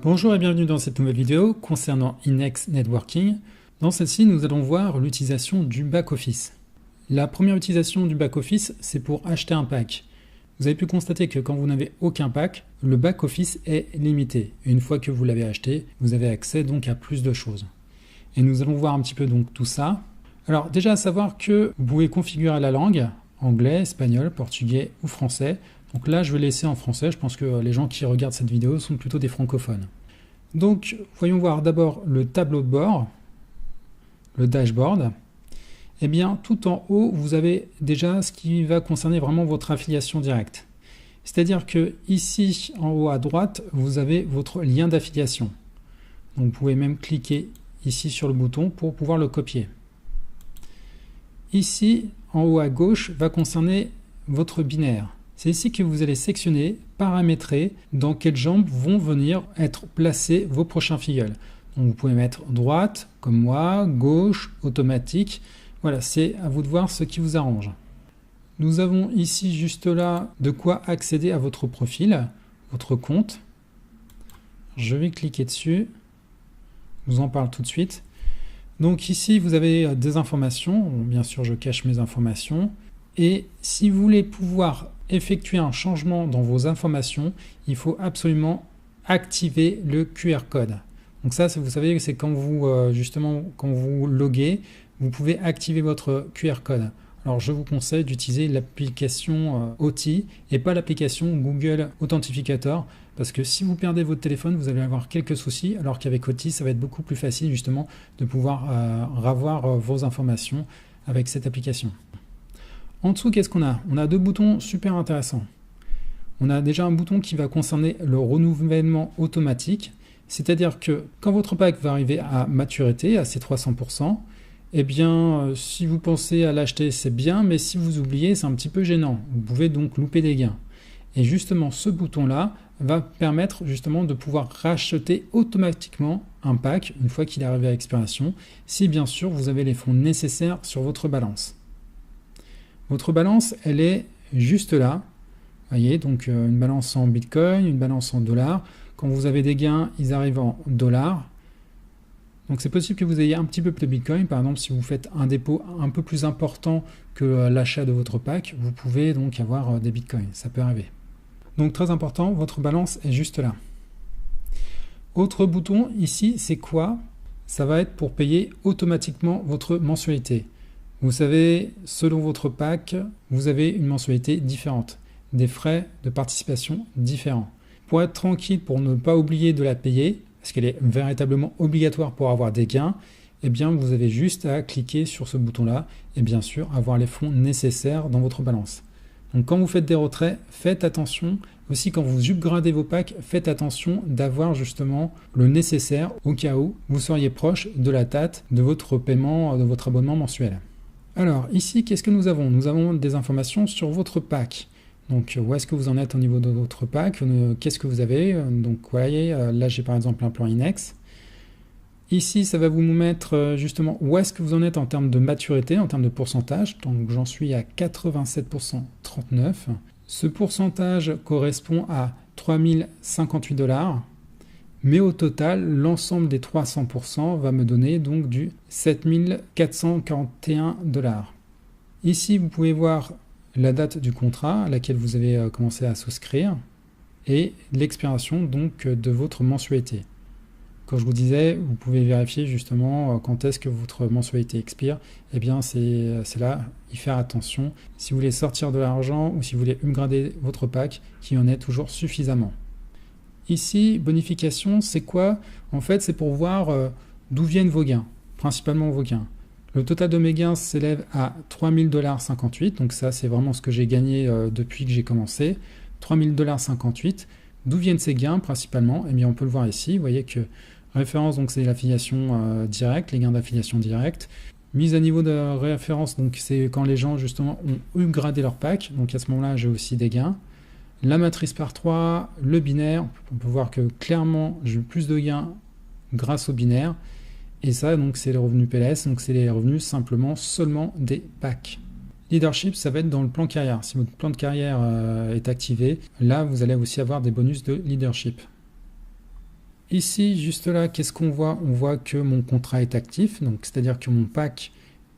Bonjour et bienvenue dans cette nouvelle vidéo concernant Inex Networking. Dans celle-ci, nous allons voir l'utilisation du back-office. La première utilisation du back-office, c'est pour acheter un pack. Vous avez pu constater que quand vous n'avez aucun pack, le back-office est limité. Et une fois que vous l'avez acheté, vous avez accès donc à plus de choses. Et nous allons voir un petit peu donc tout ça. Alors déjà à savoir que vous pouvez configurer la langue, anglais, espagnol, portugais ou français. Donc là je vais laisser en français, je pense que les gens qui regardent cette vidéo sont plutôt des francophones. Donc voyons voir d'abord le tableau de bord, le dashboard. Eh bien tout en haut vous avez déjà ce qui va concerner vraiment votre affiliation directe. C'est-à-dire que ici en haut à droite vous avez votre lien d'affiliation. Donc vous pouvez même cliquer ici sur le bouton pour pouvoir le copier. Ici, en haut à gauche, va concerner votre binaire. C'est ici que vous allez sectionner, paramétrer dans quelle jambe vont venir être placés vos prochains filleuls. Donc vous pouvez mettre droite, comme moi, gauche, automatique. Voilà, c'est à vous de voir ce qui vous arrange. Nous avons ici juste là de quoi accéder à votre profil, votre compte. Je vais cliquer dessus. Je vous en parle tout de suite. Donc ici, vous avez des informations. Bien sûr, je cache mes informations. Et si vous voulez pouvoir effectuer un changement dans vos informations, il faut absolument activer le QR code. Donc ça, vous savez, c'est quand vous, justement, quand vous loguez, vous pouvez activer votre QR code. Alors, je vous conseille d'utiliser l'application Authy et pas l'application Google Authentificator parce que si vous perdez votre téléphone, vous allez avoir quelques soucis alors qu'avec Authy, ça va être beaucoup plus facile justement de pouvoir avoir vos informations avec cette application. En dessous, qu'est-ce qu'on a? On a deux boutons super intéressants. On a déjà un bouton qui va concerner le renouvellement automatique, c'est-à-dire que quand votre pack va arriver à maturité, à ses 300%, eh bien, si vous pensez à l'acheter, c'est bien, mais si vous oubliez, c'est un petit peu gênant. Vous pouvez donc louper des gains. Et justement, ce bouton-là va permettre justement de pouvoir racheter automatiquement un pack une fois qu'il est arrivé à expiration, si bien sûr vous avez les fonds nécessaires sur votre balance. Votre balance, elle est juste là. Vous voyez, donc une balance en Bitcoin, une balance en dollars. Quand vous avez des gains, ils arrivent en dollars. Donc c'est possible que vous ayez un petit peu plus de Bitcoin. Par exemple, si vous faites un dépôt un peu plus important que l'achat de votre pack, vous pouvez donc avoir des Bitcoins. Ça peut arriver. Donc très important, votre balance est juste là. Autre bouton ici, c'est quoi? Ça va être pour payer automatiquement votre mensualité. Vous savez, selon votre pack, vous avez une mensualité différente, des frais de participation différents. Pour être tranquille, pour ne pas oublier de la payer, parce qu'elle est véritablement obligatoire pour avoir des gains, eh bien vous avez juste à cliquer sur ce bouton-là et bien sûr avoir les fonds nécessaires dans votre balance. Donc quand vous faites des retraits, faites attention. Aussi quand vous upgradez vos packs, faites attention d'avoir justement le nécessaire au cas où vous seriez proche de la date de votre paiement, de votre abonnement mensuel. Alors ici, qu'est-ce que nous avons? Nous avons des informations sur votre pack. Donc où est-ce que vous en êtes au niveau de votre pack? Qu'est-ce que vous avez? Donc voyez, là j'ai par exemple un plan Inex. Ici, ça va vous mettre justement où est-ce que vous en êtes en termes de maturité, en termes de pourcentage. Donc j'en suis à 87%, 39. Ce pourcentage correspond à 3058 $. Mais au total, l'ensemble des 300% va me donner donc du 7441 $. Ici, vous pouvez voir la date du contrat à laquelle vous avez commencé à souscrire et l'expiration donc de votre mensualité. Quand je vous disais, vous pouvez vérifier justement quand est-ce que votre mensualité expire, eh bien c'est là, y faire attention. Si vous voulez sortir de l'argent ou si vous voulez upgrader votre pack, qu'il y en ait toujours suffisamment. Ici, bonification, c'est quoi? En fait, c'est pour voir d'où viennent vos gains, principalement vos gains. Le total de mes gains s'élève à 3000,58 $, donc ça c'est vraiment ce que j'ai gagné depuis que j'ai commencé, 3000,58 $. D'où viennent ces gains principalement? Eh bien on peut le voir ici, vous voyez que référence donc c'est l'affiliation directe, les gains d'affiliation directe. Mise à niveau de référence, donc c'est quand les gens justement ont upgradé leur pack, donc à ce moment-là j'ai aussi des gains. La matrice par 3, le binaire, on peut voir que clairement j'ai eu plus de gains grâce au binaire. Et ça, donc c'est les revenus PLS, donc c'est les revenus simplement seulement des packs. Leadership, ça va être dans le plan carrière. Si votre plan de carrière est activé, là, vous allez aussi avoir des bonus de leadership. Ici, juste là, qu'est-ce qu'on voit? On voit que mon contrat est actif, donc c'est-à-dire que mon pack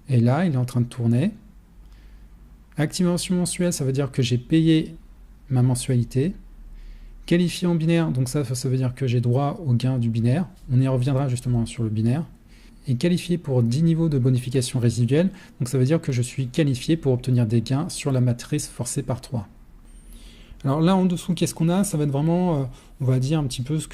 est là, il est en train de tourner. Activation mensuelle, ça veut dire que j'ai payé ma mensualité. Qualifié en binaire, donc ça veut dire que j'ai droit au gain du binaire. On y reviendra justement sur le binaire. Et qualifié pour 10 niveaux de bonification résiduelle, donc ça veut dire que je suis qualifié pour obtenir des gains sur la matrice forcée par 3. Alors là en dessous, qu'est-ce qu'on a? Ça va être vraiment, on va dire un petit peu ce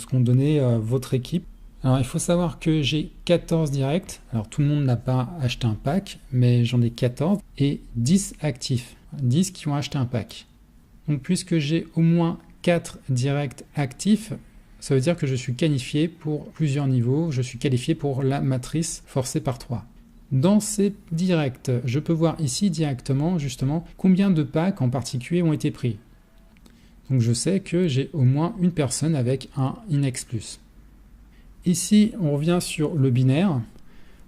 qu'ont donné votre équipe. Alors il faut savoir que j'ai 14 directs, alors tout le monde n'a pas acheté un pack, mais j'en ai 14 et 10 actifs, 10 qui ont acheté un pack. Donc puisque j'ai au moins 4 directs actifs, ça veut dire que je suis qualifié pour plusieurs niveaux, je suis qualifié pour la matrice forcée par 3. Dans ces directs, je peux voir ici directement justement combien de packs en particulier ont été pris. Donc je sais que j'ai au moins une personne avec un Index Plus. Ici, on revient sur le binaire.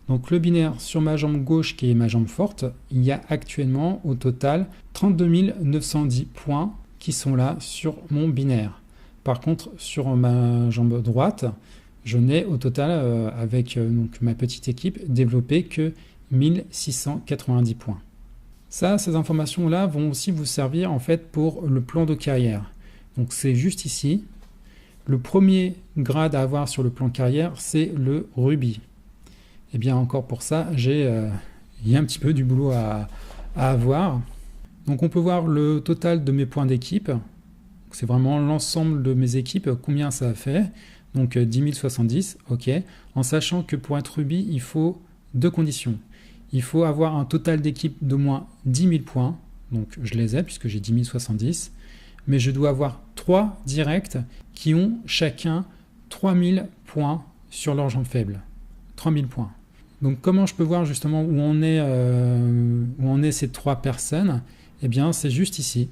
Donc le binaire sur ma jambe gauche qui est ma jambe forte, il y a actuellement au total 32 910 points qui sont là sur mon binaire. Par contre, sur ma jambe droite, je n'ai au total, avec donc ma petite équipe, développé que 1690 points. Ça, ces informations-là vont aussi vous servir en fait pour le plan de carrière. Donc c'est juste ici. Le premier grade à avoir sur le plan carrière, c'est le rubis. Et bien encore pour ça, il y a un petit peu du boulot à avoir. Donc on peut voir le total de mes points d'équipe. C'est vraiment l'ensemble de mes équipes, combien ça a fait. Donc 10 070, ok. En sachant que pour être rubis, il faut deux conditions. Il faut avoir un total d'équipe d'au moins 10 000 points. Donc je les ai puisque j'ai 10 070. Mais je dois avoir 3 directs qui ont chacun 3000 points sur leur jambe faible. 3000 points. Donc comment je peux voir justement où on est ces 3 personnes? Eh bien c'est juste ici.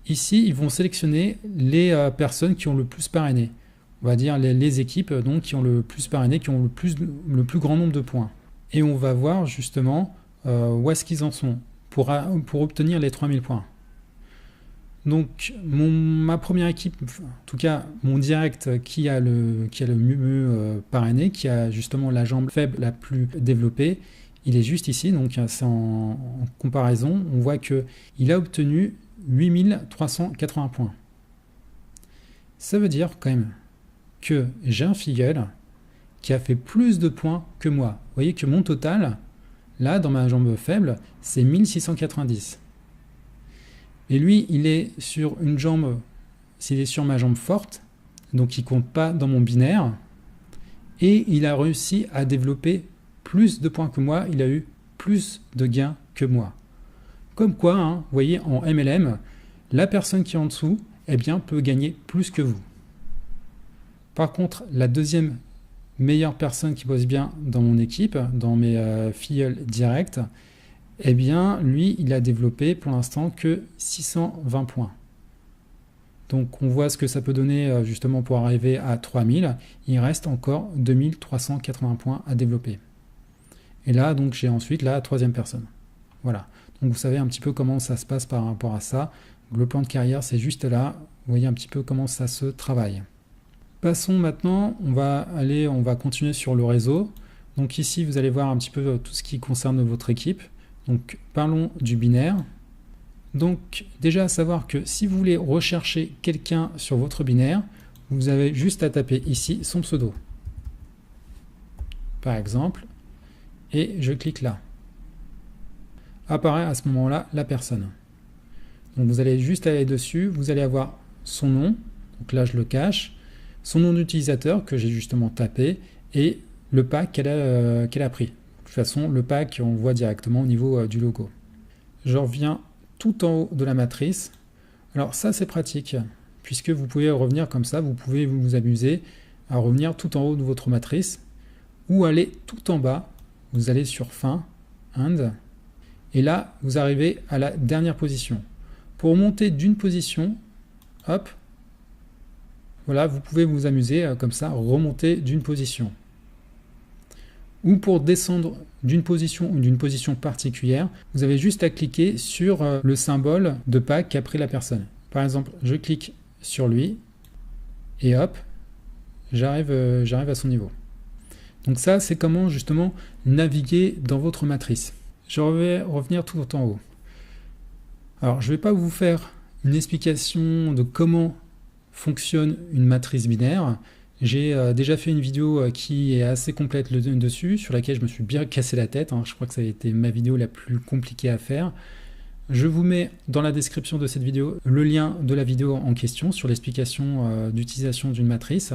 Ici, ils vont sélectionner les personnes qui ont le plus parrainé. On va dire les équipes donc, qui ont le plus parrainé, qui ont le plus grand nombre de points. Et on va voir justement où est-ce qu'ils en sont pour obtenir les 3000 points. Donc ma première équipe, en tout cas mon direct qui a le mieux parrainé, qui a justement la jambe faible la plus développée, il est juste ici. Donc c'est en comparaison, on voit qu'il a obtenu 8380 points. Ça veut dire quand même que j'ai un filleul qui a fait plus de points que moi. Vous voyez que mon total, là, dans ma jambe faible, c'est 1690. Et lui, il est sur une jambe, s'il est sur ma jambe forte, donc il ne compte pas dans mon binaire, et il a réussi à développer plus de points que moi, il a eu plus de gains que moi. Comme quoi, hein, vous voyez, en MLM, la personne qui est en dessous, eh bien, peut gagner plus que vous. Par contre, la deuxième meilleure personne qui bosse bien dans mon équipe, dans mes filleuls directs, eh bien, lui, il a développé pour l'instant que 620 points. Donc, on voit ce que ça peut donner justement pour arriver à 3000. Il reste encore 2380 points à développer. Et là, donc, j'ai ensuite la troisième personne. Voilà. Donc, vous savez un petit peu comment ça se passe par rapport à ça. Le plan de carrière, c'est juste là. Vous voyez un petit peu comment ça se travaille. Passons maintenant, on va continuer sur le réseau. Donc ici, vous allez voir un petit peu tout ce qui concerne votre équipe. Donc parlons du binaire. Donc déjà à savoir que si vous voulez rechercher quelqu'un sur votre binaire, vous avez juste à taper ici son pseudo. Par exemple, et je clique là. Apparaît à ce moment-là la personne. Donc vous allez juste aller dessus, vous allez avoir son nom, donc là je le cache, son nom d'utilisateur que j'ai justement tapé et le pack qu'elle a pris. De toute façon, le pack, on voit directement au niveau du logo. Je reviens tout en haut de la matrice. Alors ça, c'est pratique, puisque vous pouvez revenir comme ça, vous pouvez vous amuser à revenir tout en haut de votre matrice, ou aller tout en bas, vous allez sur fin, end, et là, vous arrivez à la dernière position. Pour monter d'une position, hop, voilà, vous pouvez vous amuser comme ça, remonter d'une position. Ou pour descendre d'une position ou d'une position particulière, vous avez juste à cliquer sur le symbole de pack qu'a pris la personne. Par exemple, je clique sur lui et hop, j'arrive à son niveau. Donc ça, c'est comment justement naviguer dans votre matrice. Je vais revenir tout en haut. Alors, je ne vais pas vous faire une explication de comment fonctionne une matrice binaire. J'ai déjà fait une vidéo qui est assez complète dessus, sur laquelle je me suis bien cassé la tête. Je crois que ça a été ma vidéo la plus compliquée à faire. Je vous mets dans la description de cette vidéo le lien de la vidéo en question sur l'explication d'utilisation d'une matrice.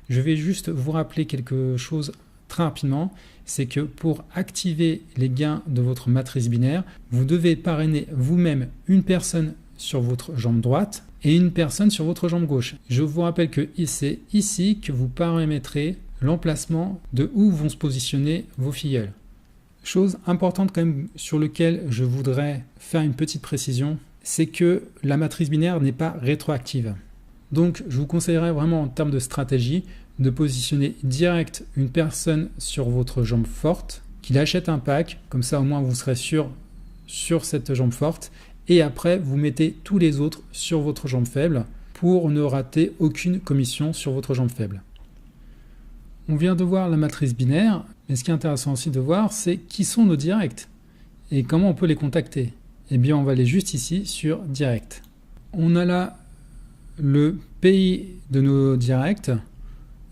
Je vais juste vous rappeler quelque chose très rapidement, c'est que pour activer les gains de votre matrice binaire, vous devez parrainer vous-même une personne sur votre jambe droite et une personne sur votre jambe gauche. Je vous rappelle que c'est ici que vous paramétrez l'emplacement de où vont se positionner vos filleuls. Chose importante quand même sur laquelle je voudrais faire une petite précision, c'est que la matrice binaire n'est pas rétroactive. Donc je vous conseillerais vraiment en termes de stratégie de positionner direct une personne sur votre jambe forte, qu'il achète un pack, comme ça au moins vous serez sûr sur cette jambe forte, et après vous mettez tous les autres sur votre jambe faible pour ne rater aucune commission sur votre jambe faible. On vient de voir la matrice binaire, mais ce qui est intéressant aussi de voir, c'est qui sont nos directs et comment on peut les contacter. Eh bien, on va aller juste ici sur direct. On a là le pays de nos directs.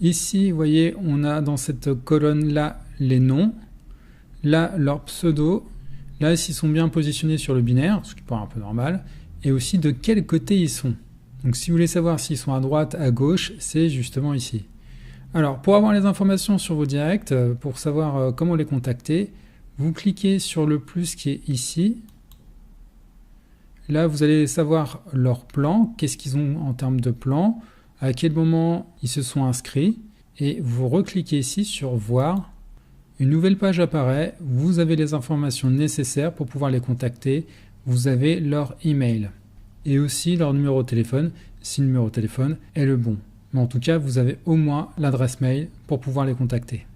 Ici, vous voyez, on a dans cette colonne-là les noms, là leur pseudo, là s'ils sont bien positionnés sur le binaire, ce qui paraît un peu normal, et aussi de quel côté ils sont. Donc si vous voulez savoir s'ils sont à droite, à gauche, c'est justement ici. Alors, pour avoir les informations sur vos directs, pour savoir comment les contacter, vous cliquez sur le plus qui est ici. Là, vous allez savoir leur plan, qu'est-ce qu'ils ont en termes de plan, à quel moment ils se sont inscrits, et vous recliquez ici sur voir. Une nouvelle page apparaît, vous avez les informations nécessaires pour pouvoir les contacter, vous avez leur email et aussi leur numéro de téléphone, si le numéro de téléphone est le bon. Mais en tout cas, vous avez au moins l'adresse mail pour pouvoir les contacter.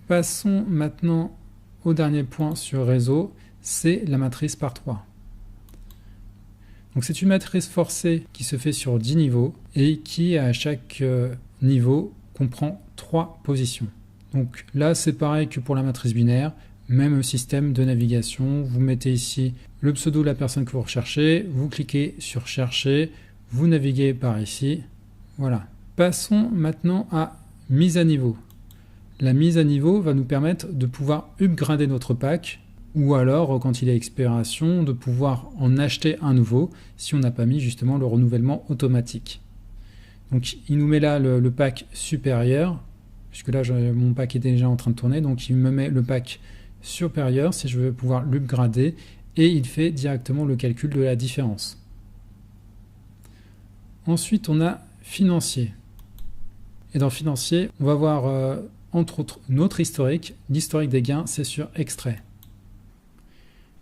Passons maintenant au dernier point sur réseau, c'est la matrice par 3. Donc c'est une matrice forcée qui se fait sur 10 niveaux et qui à chaque niveau comprend 3 positions. Donc là c'est pareil que pour la matrice binaire, même système de navigation, vous mettez ici le pseudo de la personne que vous recherchez, vous cliquez sur chercher, vous naviguez par ici, voilà. Passons maintenant à mise à niveau. La mise à niveau va nous permettre de pouvoir upgrader notre pack ou alors, quand il est à expiration, de pouvoir en acheter un nouveau si on n'a pas mis justement le renouvellement automatique. Donc il nous met là le pack supérieur, puisque là mon pack est déjà en train de tourner, donc il me met le pack supérieur si je veux pouvoir l'upgrader et il fait directement le calcul de la différence. Ensuite, on a financier. Et dans financier, on va voir entre autres notre historique. L'historique des gains, c'est sur extrait.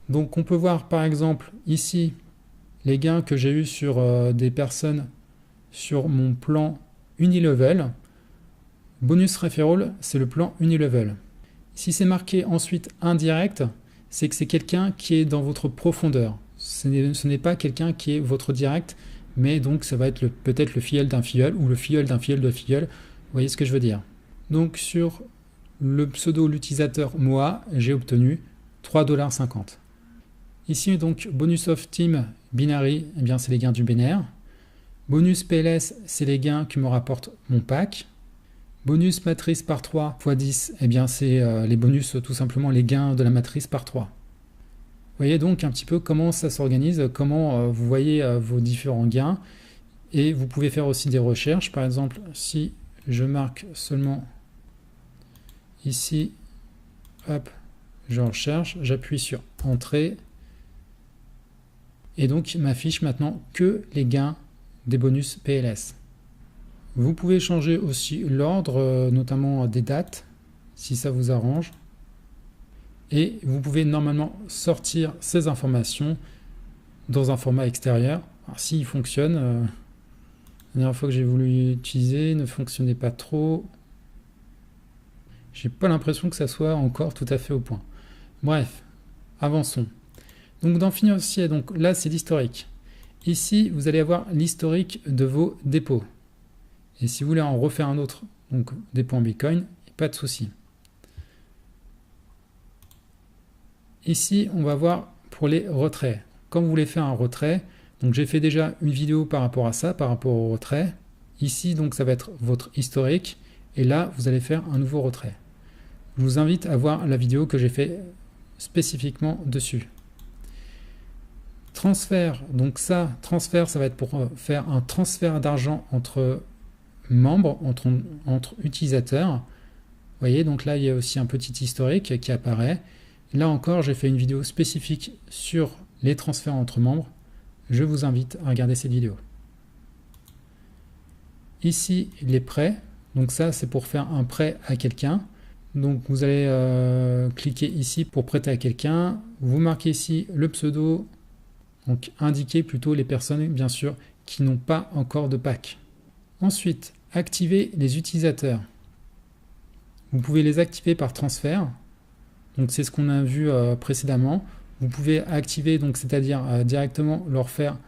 Donc on peut voir par exemple ici les gains que j'ai eus sur des personnes sur mon plan Unilevel. Bonus referral, c'est le plan Unilevel. Si c'est marqué ensuite indirect, c'est que c'est quelqu'un qui est dans votre profondeur. Ce n'est pas quelqu'un qui est votre direct, mais donc ça va être peut-être le filleul d'un filleul ou le filleul d'un filleul de filleul. Vous voyez ce que je veux dire. Donc sur le pseudo l'utilisateur Moa, j'ai obtenu 3,50 $. Ici donc bonus of team binary, eh bien c'est les gains du binaire. Bonus PLS, c'est les gains qui me rapportent mon pack. Bonus matrice par 3 x 10, eh bien c'est les bonus, tout simplement les gains de la matrice par 3. Vous voyez donc un petit peu comment ça s'organise, comment vous voyez vos différents gains. Et vous pouvez faire aussi des recherches. Par exemple, si je marque seulement ici, hop, je recherche, j'appuie sur Entrée. Et donc, il m'affiche maintenant que les gains des bonus PLS. Vous pouvez changer aussi l'ordre, notamment des dates, si ça vous arrange. Et vous pouvez normalement sortir ces informations dans un format extérieur. Alors, s'il fonctionne, la dernière fois que j'ai voulu utiliser, ne fonctionnait pas trop. J'ai pas l'impression que ça soit encore tout à fait au point. Bref, avançons. Donc dans financier, donc là c'est l'historique. Ici, vous allez avoir l'historique de vos dépôts. Et si vous voulez en refaire un autre, donc des points Bitcoin, pas de souci. Ici, on va voir pour les retraits. Quand vous voulez faire un retrait, donc j'ai fait déjà une vidéo par rapport à ça, par rapport au retrait. Ici, donc ça va être votre historique. Et là, vous allez faire un nouveau retrait. Je vous invite à voir la vidéo que j'ai fait spécifiquement dessus. Transfert, donc ça va être pour faire un transfert d'argent entre membres, entre utilisateurs. Vous voyez, donc là, il y a aussi un petit historique qui apparaît. Là encore, j'ai fait une vidéo spécifique sur les transferts entre membres. Je vous invite à regarder cette vidéo. Ici, les prêts. Donc ça, c'est pour faire un prêt à quelqu'un. Donc vous allez cliquer ici pour prêter à quelqu'un. Vous marquez ici le pseudo. Donc indiquez plutôt les personnes, bien sûr, qui n'ont pas encore de pack. Ensuite, activez les utilisateurs. Vous pouvez les activer par transfert. Donc c'est ce qu'on a vu précédemment. Vous pouvez activer, donc c'est-à-dire directement leur faire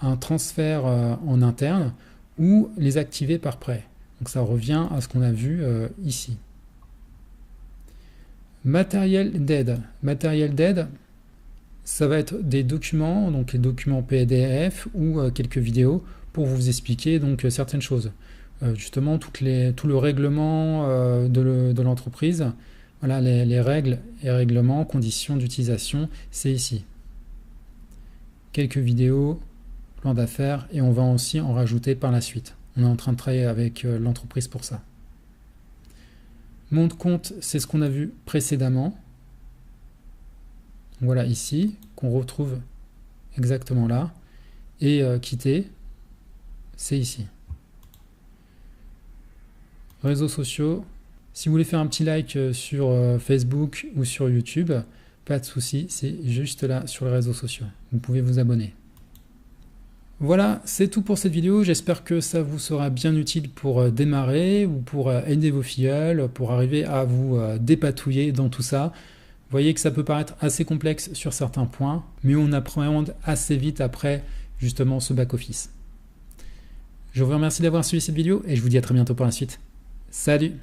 un transfert en interne ou les activer par prêt. Donc ça revient à ce qu'on a vu ici. Matériel d'aide. Matériel d'aide, ça va être des documents, donc les documents PDF ou quelques vidéos pour vous expliquer donc certaines choses. Justement, tout le règlement de l'entreprise. Voilà, les règles et règlements, conditions d'utilisation, c'est ici. Quelques vidéos, plan d'affaires, et on va aussi en rajouter par la suite. On est en train de travailler avec l'entreprise pour ça. Mon compte, c'est ce qu'on a vu précédemment. Voilà ici, qu'on retrouve exactement là. Et quitter, c'est ici. Réseaux sociaux. Si vous voulez faire un petit like sur Facebook ou sur YouTube, pas de souci, c'est juste là sur les réseaux sociaux. Vous pouvez vous abonner. Voilà, c'est tout pour cette vidéo. J'espère que ça vous sera bien utile pour démarrer ou pour aider vos filleuls, pour arriver à vous dépatouiller dans tout ça. Vous voyez que ça peut paraître assez complexe sur certains points, mais on appréhende assez vite après justement ce back-office. Je vous remercie d'avoir suivi cette vidéo et je vous dis à très bientôt pour la suite. Salut!